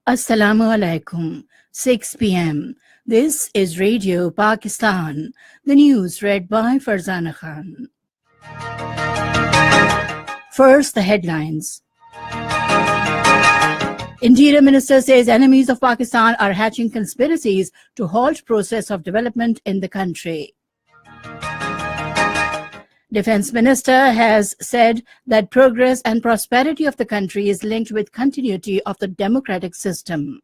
Assalamu alaikum. 6 p.m. This is Radio Pakistan. The news read by Farzana Khan. First, the headlines. Interior Minister says enemies of Pakistan are hatching conspiracies to halt process of development in the country. Defense Minister has said that progress and prosperity of the country is linked with continuity of the democratic system.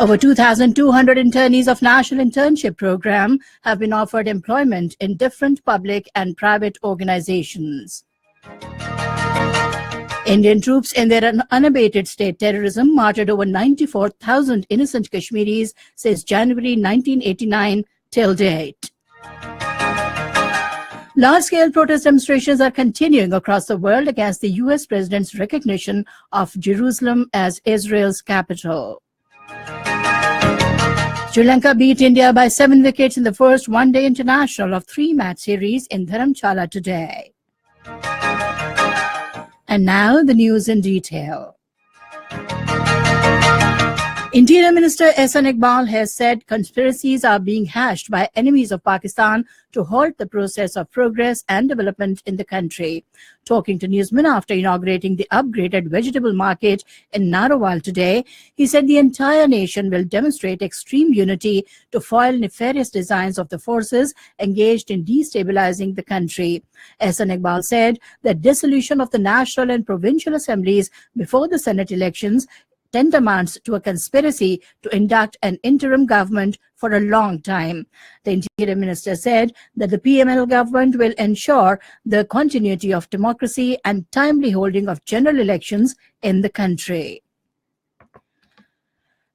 Over 2,200 internees of National Internship Program have been offered employment in different public and private organizations. Indian troops in their unabated state terrorism martyred over 94,000 innocent Kashmiris since January 1989 till date. Large-scale protest demonstrations are continuing across the world against the U.S. president's recognition of Jerusalem as Israel's capital. Sri Lanka beat India by 7 wickets in the first one-day international of 3-match series in Dharamshala today. And now the news in detail. Interior Minister Ehsan Iqbal has said conspiracies are being hatched by enemies of Pakistan to halt the process of progress and development in the country. Talking to newsmen after inaugurating the upgraded vegetable market in Narowal today, he said the entire nation will demonstrate extreme unity to foil nefarious designs of the forces engaged in destabilizing the country. Ehsan Iqbal said that dissolution of the national and provincial assemblies before the Senate elections tantamount to a conspiracy to induct an interim government for a long time. The Interior Minister said that the PML government will ensure the continuity of democracy and timely holding of general elections in the country.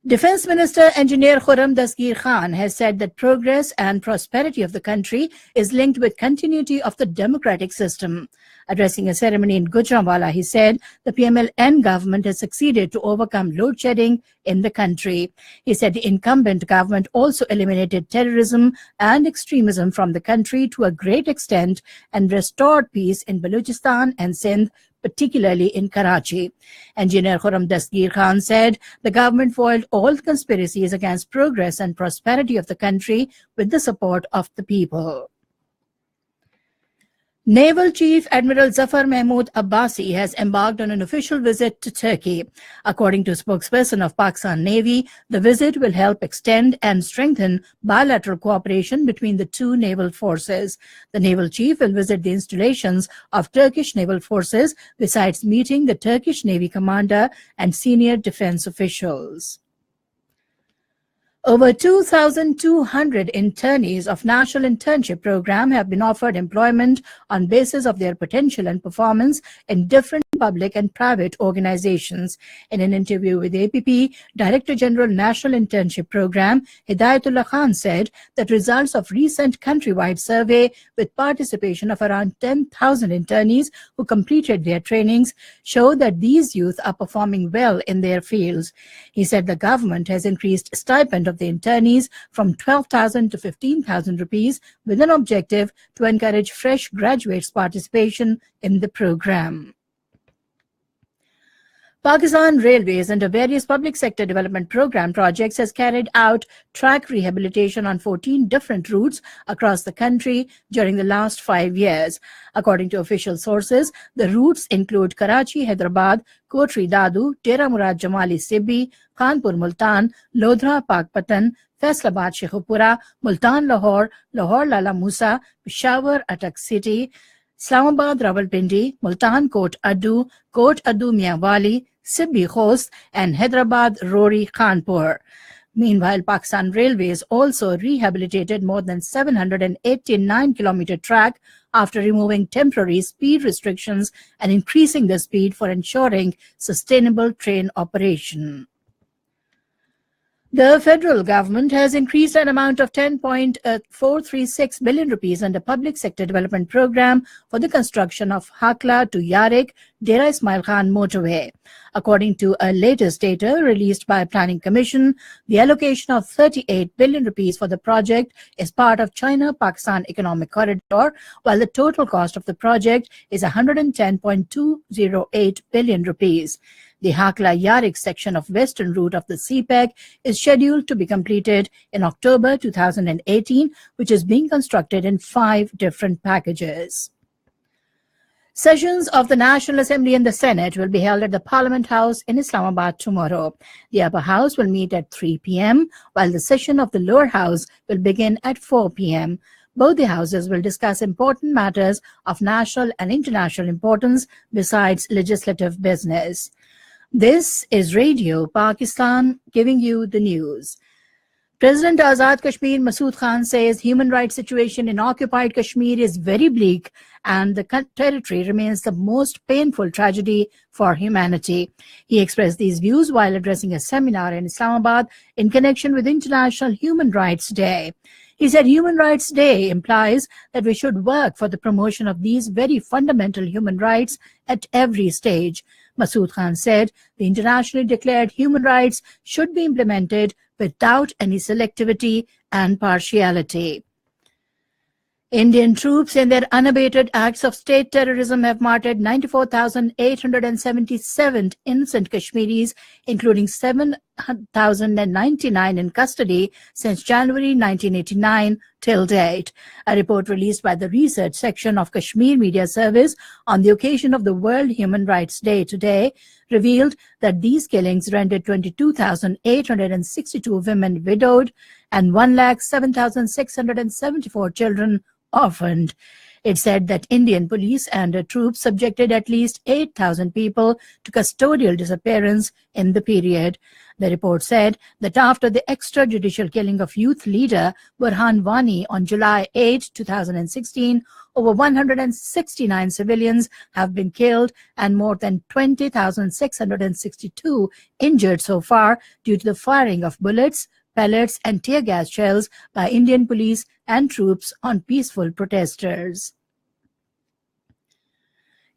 Defense Minister Engineer Khurram Dasgir Khan has said that progress and prosperity of the country is linked with continuity of the democratic system. Addressing a ceremony in Gujranwala, he said the PMLN government has succeeded to overcome load shedding in the country. He said the incumbent government also eliminated terrorism and extremism from the country to a great extent and restored peace in Balochistan and Sindh, particularly in Karachi. Engineer Khurram Dasgir Khan said the government foiled all conspiracies against progress and prosperity of the country with the support of the people. Naval Chief Admiral Zafar Mahmood Abbasi has embarked on an official visit to Turkey. According to a spokesperson of Pakistan Navy, the visit will help extend and strengthen bilateral cooperation between the two naval forces. The naval chief will visit the installations of Turkish naval forces besides meeting the Turkish Navy commander and senior defense officials. Over 2,200 internees of National Internship Program have been offered employment on basis of their potential and performance in different public and private organizations. In an interview with APP, Director General National Internship Program Hidayatullah Khan said that results of recent countrywide survey with participation of around 10,000 internees who completed their trainings show that these youth are performing well in their fields. He said the government has increased stipend of the internees from 12,000 to 15,000 rupees with an objective to encourage fresh graduates' participation in the program. Pakistan Railways, under various public sector development program projects, has carried out track rehabilitation on 14 different routes across the country during the last 5 years. According to official sources, the routes include Karachi, Hyderabad, Kotri Dadu, Tera Murad Jamali Sibbi, Kanpur Multan, Lodhra Pakpatan, Faisalabad Shekhupura, Multan Lahore, Lahore Lala Musa, Peshawar Atak City, Islamabad Rawalpindi, Multan Kot Addu Mianwali, Sibbi Khost, and Hyderabad Rori Kanpur. Meanwhile, Pakistan Railways also rehabilitated more than 789-kilometer track after removing temporary speed restrictions and increasing the speed for ensuring sustainable train operation. The federal government has increased an amount of 10.436 billion rupees under public sector development program for the construction of Hakla to Yarik Dera Ismail Khan motorway. According to a latest data released by Planning Commission, the allocation of 38 billion rupees for the project is part of China-Pakistan Economic Corridor, while the total cost of the project is 110.208 billion rupees. The Hakla-Yarik section of western route of the CPEC is scheduled to be completed in October 2018, which is being constructed in 5 different packages. Sessions of the National Assembly and the Senate will be held at the Parliament House in Islamabad tomorrow. The upper house will meet at 3 p.m., while the session of the lower house will begin at 4 p.m. Both the houses will discuss important matters of national and international importance besides legislative business. This is Radio Pakistan giving you the news. President Azad Kashmir Masood Khan says human rights situation in occupied Kashmir is very bleak and the territory remains the most painful tragedy for humanity. He expressed these views while addressing a seminar in Islamabad in connection with International Human Rights Day. He said Human Rights Day implies that we should work for the promotion of these very fundamental human rights at every stage. Masood Khan said the internationally declared human rights should be implemented without any selectivity and partiality. Indian troops in their unabated acts of state terrorism have martyred 94,877 innocent Kashmiris, including 7,099 in custody since January 1989 till date. A report released by the research section of Kashmir Media Service on the occasion of the World Human Rights Day today revealed that these killings rendered 22,862 women widowed and 107,674 children orphaned. It said that Indian police and troops subjected at least 8,000 people to custodial disappearance in the period. The report said that after the extrajudicial killing of youth leader Burhan Wani on July 8, 2016, over 169 civilians have been killed and more than 20,662 injured so far due to the firing of bullets, pellets and tear gas shells by Indian police and troops on peaceful protesters.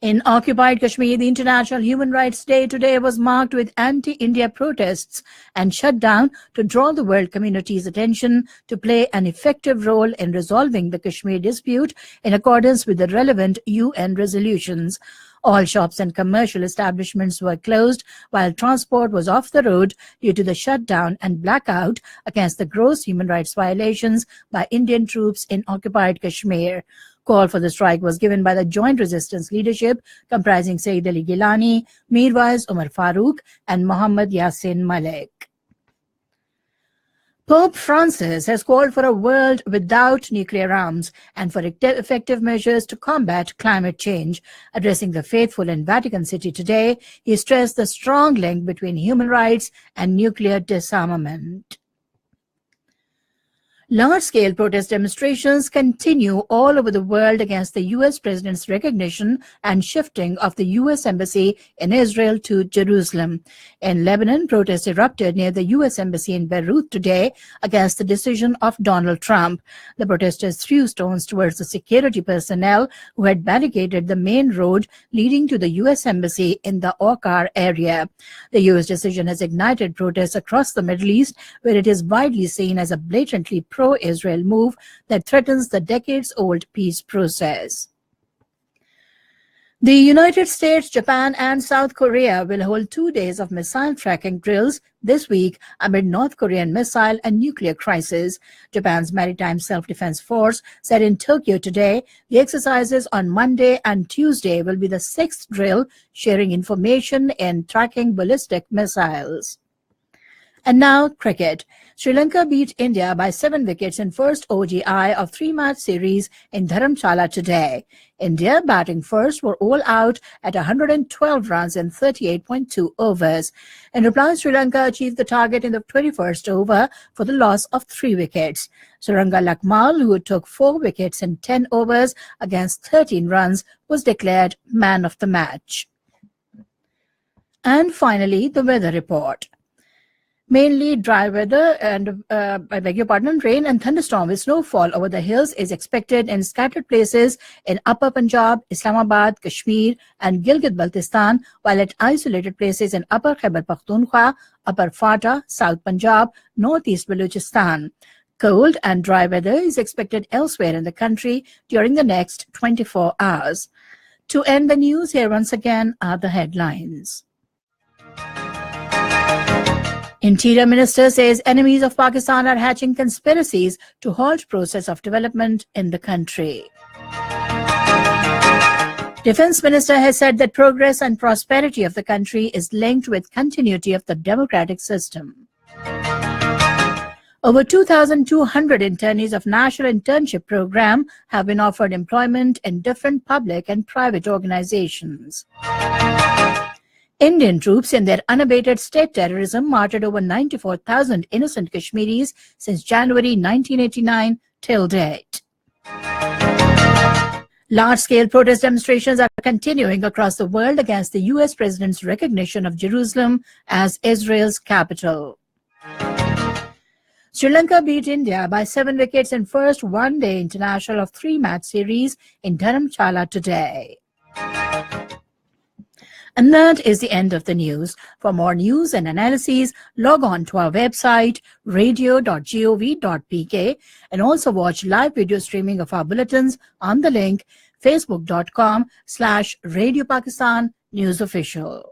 In occupied Kashmir, the International Human Rights Day today was marked with anti-India protests and shut down to draw the world community's attention to play an effective role in resolving the Kashmir dispute in accordance with the relevant UN resolutions. All shops and commercial establishments were closed while transport was off the road due to the shutdown and blackout against the gross human rights violations by Indian troops in occupied Kashmir. Call for the strike was given by the Joint Resistance Leadership comprising Saeed Ali Gilani, Mirwais Umar Farooq and Mohammad Yasin Malik. Pope Francis has called for a world without nuclear arms and for effective measures to combat climate change. Addressing the faithful in Vatican City today, he stressed the strong link between human rights and nuclear disarmament. Large-scale protest demonstrations continue all over the world against the U.S. President's recognition and shifting of the U.S. Embassy in Israel to Jerusalem. In Lebanon, protests erupted near the U.S. Embassy in Beirut today against the decision of Donald Trump. The protesters threw stones towards the security personnel who had barricaded the main road leading to the U.S. Embassy in the Okar area. The U.S. decision has ignited protests across the Middle East, where it is widely seen as a blatantly pro-Israel move that threatens the decades-old peace process. The United States, Japan and South Korea will hold 2 days of missile tracking drills this week amid North Korean missile and nuclear crisis. Japan's Maritime Self-Defense Force said in Tokyo today the exercises on Monday and Tuesday will be the 6th drill sharing information in tracking ballistic missiles. And now cricket. Sri Lanka beat India by 7 wickets in first ODI of 3-match series in Dharamshala today. India, batting first, were all out at 112 runs in 38.2 overs. In reply, Sri Lanka achieved the target in the 21st over for the loss of 3 wickets. Suranga Lakmal, who took 4 wickets in 10 overs against 13 runs, was declared man of the match. And finally, the weather report. Mainly dry weather and, rain and thunderstorm with snowfall over the hills is expected in scattered places in Upper Punjab, Islamabad, Kashmir and Gilgit-Baltistan, while at isolated places in Upper Khyber Pakhtunkhwa, Upper Fata, South Punjab, Northeast Balochistan. Cold and dry weather is expected elsewhere in the country during the next 24 hours. To end the news, here once again are the headlines. Interior Minister says enemies of Pakistan are hatching conspiracies to halt process of development in the country. Defense Minister has said that progress and prosperity of the country is linked with continuity of the democratic system. Over 2,200 internees of National Internship Program have been offered employment in different public and private organizations. Indian troops in their unabated state terrorism martyred over 94,000 innocent Kashmiris since January 1989 till date. Large-scale protest demonstrations are continuing across the world against the U.S. president's recognition of Jerusalem as Israel's capital. Sri Lanka beat India by 7 wickets in first one-day international of 3-match series in Dharamshala today. And that is the end of the news. For more news and analyses, log on to our website, radio.gov.pk, and also watch live video streaming of our bulletins on the link facebook.com/Radio Pakistan News Official.